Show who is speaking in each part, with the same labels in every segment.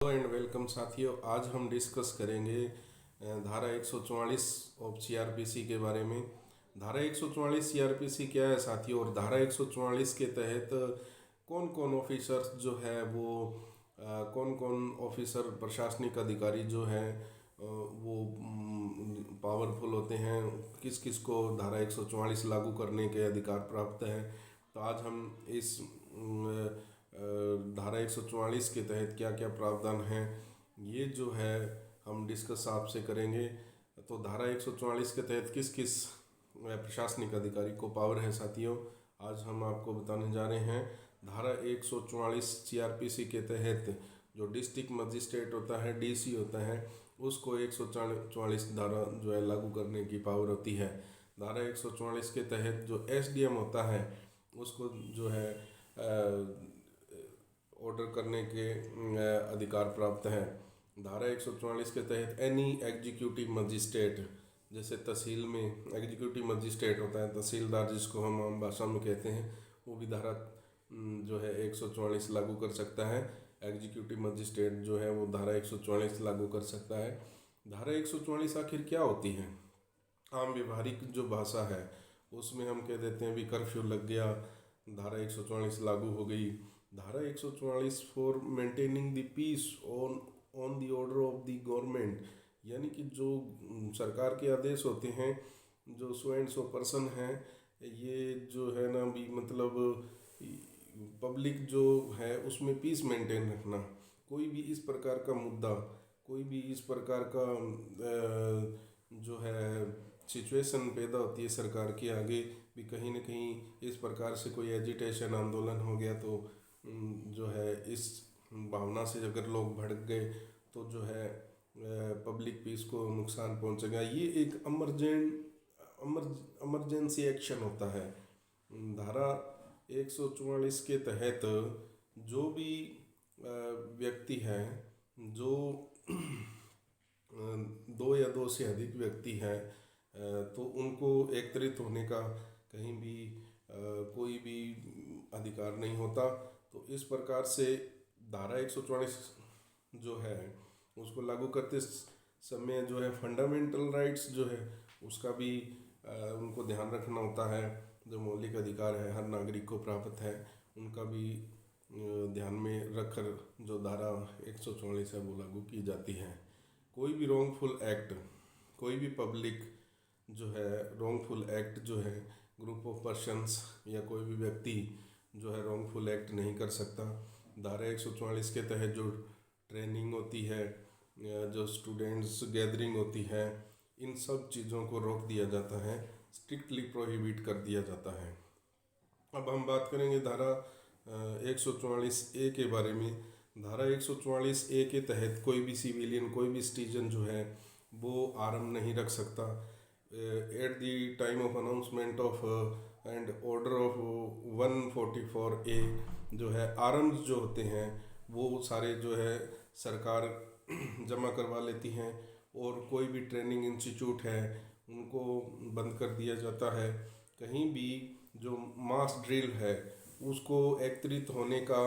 Speaker 1: Hello and welcome साथियों। आज हम डिस्कस करेंगे धारा 144 ऑफ सीआरपीसी के बारे में। धारा 144 सीआरपीसी क्या है साथियों, और धारा 144 के तहत कौन कौन ऑफिसर्स जो है वो कौन कौन ऑफिसर प्रशासनिक अधिकारी जो हैं वो पावरफुल होते हैं, किस किस को धारा 144 लागू करने के अधिकार प्राप्त है। तो आज हम इस धारा 144 के तहत क्या क्या प्रावधान हैं ये जो है हम डिस्कस आपसे करेंगे। तो धारा 144 के तहत किस किस प्रशासनिक अधिकारी को पावर है साथियों, आज हम आपको बताने जा रहे हैं। धारा 144 सीआरपीसी के तहत जो डिस्ट्रिक्ट मजिस्ट्रेट होता है, डीसी होता है, उसको 144 धारा जो है लागू करने की पावर होती है। धारा 144 के तहत जो एसडीएम होता है उसको जो है ऑर्डर करने के अधिकार प्राप्त हैं। धारा 144 के तहत एनी एग्जीक्यूटिव मजिस्ट्रेट, जैसे तहसील में एग्जीक्यूटिव मजिस्ट्रेट होता है, तहसीलदार जिसको हम आम भाषा में कहते हैं, वो भी धारा जो है 144 लागू कर सकता है। एग्जीक्यूटिव मजिस्ट्रेट जो है वो धारा 144 लागू कर सकता है। धारा 144 आखिर क्या होती है? आम व्यवहारिक जो भाषा है उसमें हम कह देते हैं भी कर्फ्यू लग गया, धारा 144 लागू हो गई। धारा 144 for maintaining the peace on the order of the government, यानी कि जो सरकार के आदेश होते हैं, जो सो एंड सो पर्सन हैं, ये जो है ना भी मतलब पब्लिक जो है उसमें पीस मेंटेन रखना। कोई भी इस प्रकार का मुद्दा, कोई भी इस प्रकार का जो है सिचुएशन पैदा होती है सरकार के आगे भी, कहीं ना कहीं इस प्रकार से कोई एजिटेशन आंदोलन हो गया तो जो है इस भावना से अगर लोग भड़क गए तो जो है पब्लिक पीस को नुकसान पहुंचेगा। ये एक इमरजेंसी एक्शन होता है। धारा 144 के तहत जो भी व्यक्ति हैं, जो दो या दो से अधिक व्यक्ति हैं, तो उनको एकत्रित होने का कहीं भी कोई भी अधिकार नहीं होता। तो इस प्रकार से धारा 144 जो है उसको लागू करते समय जो है फंडामेंटल राइट्स जो है उसका भी उनको ध्यान रखना होता है। जो मौलिक अधिकार है हर नागरिक को प्राप्त है, उनका भी ध्यान में रखकर जो धारा 144 है वो लागू की जाती है। कोई भी रॉन्गफुल एक्ट, कोई भी पब्लिक जो है रॉन्गफुल एक्ट जो है, ग्रुप ऑफ पर्सन्स या कोई भी व्यक्ति जो है रॉन्गफुल एक्ट नहीं कर सकता। धारा 144 के तहत जो ट्रेनिंग होती है या जो स्टूडेंट्स गैदरिंग होती है, इन सब चीज़ों को रोक दिया जाता है, स्ट्रिक्टली प्रोहिबिट कर दिया जाता है। अब हम बात करेंगे धारा 144 ए के बारे में। धारा 144 ए के तहत कोई भी सिविलियन, कोई भी सिटीजन जो है वो आर्म नहीं रख सकता। At the time of announcement of and order of 144 ए जो है आर्म्स जो होते हैं वो सारे जो है सरकार जमा करवा लेती हैं, और कोई भी ट्रेनिंग इंस्टीट्यूट है उनको बंद कर दिया जाता है। कहीं भी जो मास ड्रिल है उसको एकत्रित होने का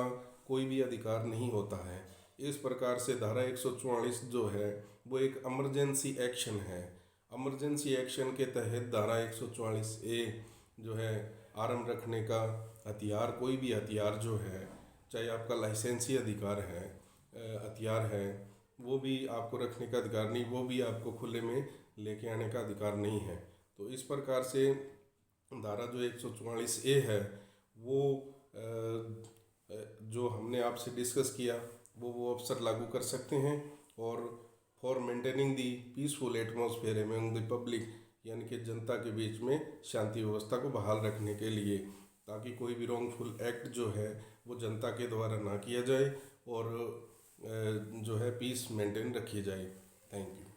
Speaker 1: कोई भी अधिकार नहीं होता है। इस प्रकार से धारा 144 जो है वो एक इमरजेंसी एक्शन है। इमरजेंसी एक्शन के तहत धारा 144 ए जो है आर्म रखने का हथियार, कोई भी हथियार जो है, चाहे आपका लाइसेंसी अधिकार है हथियार है, वो भी आपको रखने का अधिकार नहीं, वो भी आपको खुले में लेके आने का अधिकार नहीं है। तो इस प्रकार से धारा जो 144 ए है वो जो हमने आपसे डिस्कस किया वो अफसर लागू कर सकते हैं। और for maintaining the peaceful atmosphere among the public, यानी कि जनता के बीच में शांति व्यवस्था को बहाल रखने के लिए, ताकि कोई भी रॉन्गफुल एक्ट जो है वो जनता के द्वारा ना किया जाए और जो है पीस मेंटेन रखी जाए। Thank you.